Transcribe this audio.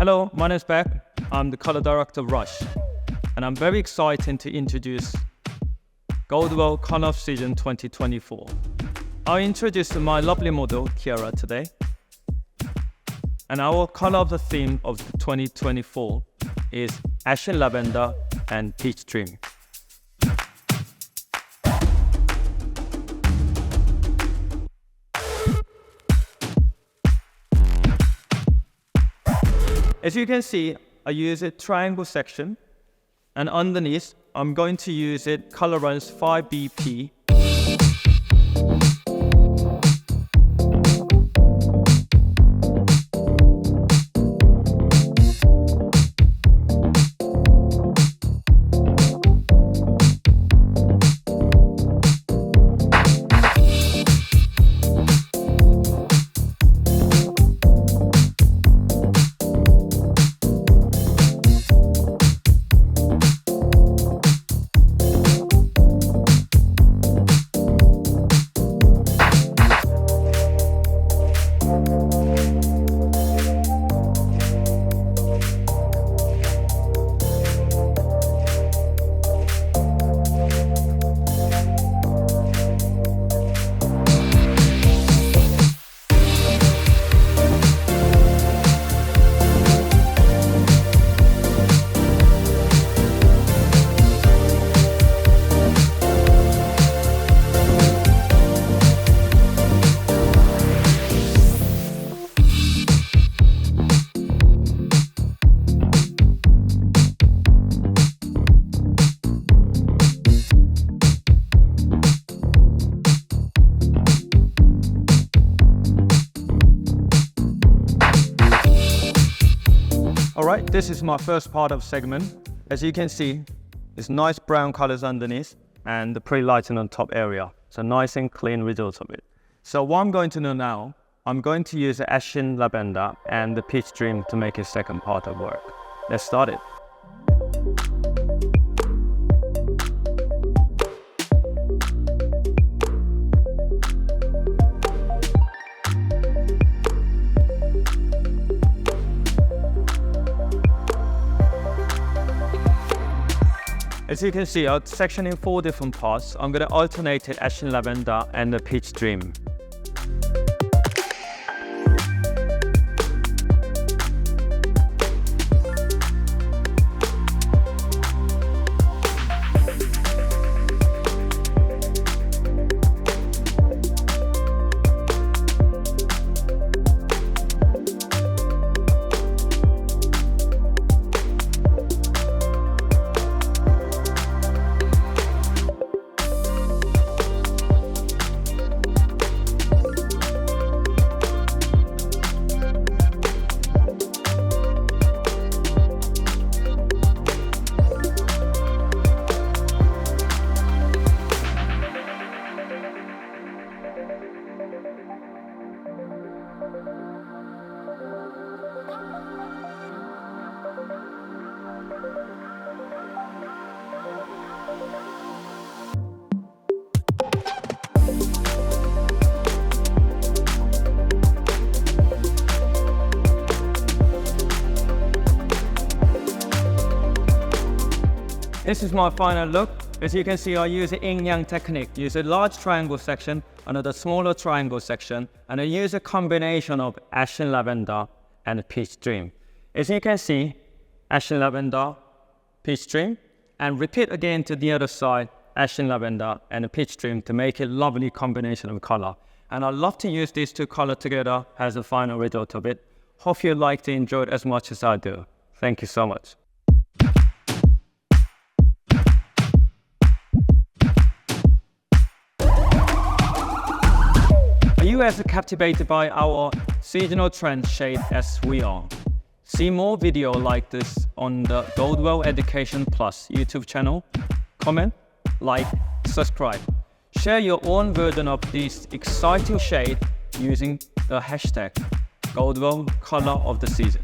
Hello, my name is Baek. I'm the color director of Rush, and I'm very excited to introduce Goldwell Color Season 2024. I'll introduce my lovely model, Kiara, today. And our color of the theme of 2024 is Ashen, Lavender, and Peach Dream. As you can see, I use a triangle section, and underneath, I'm going to use it Colorance 5BP. Alright, this is my first part of segment. As you can see, it's nice brown colors underneath and the pre-lighting on top area. So nice and clean result of it. So what I'm going to do now, I'm going to use the Ashen, Lavender and the Peach Dream to make a second part of work. Let's start it. As you can see, I'll section in 4 different parts. I'm going to alternate it Ashen, Lavender and the Peach Dream. This is my final look. As you can see, I use the yin-yang technique. Use a large triangle section, another smaller triangle section, and I use a combination of Ashen, Lavender, and Peach Dream. As you can see, Ashen, Lavender, Peach Dream, and repeat again to the other side, Ashen, Lavender, and Peach Dream to make a lovely combination of color. And I love to use these two colors together as a final result of it. Hope you like to enjoy it as much as I do. Thank you so much. Are you as captivated by our seasonal trend shade as we are? See more video like this on the Goldwell Education Plus YouTube channel. Comment, like, subscribe. Share your own version of this exciting shade using the hashtag Goldwell Color of the Season.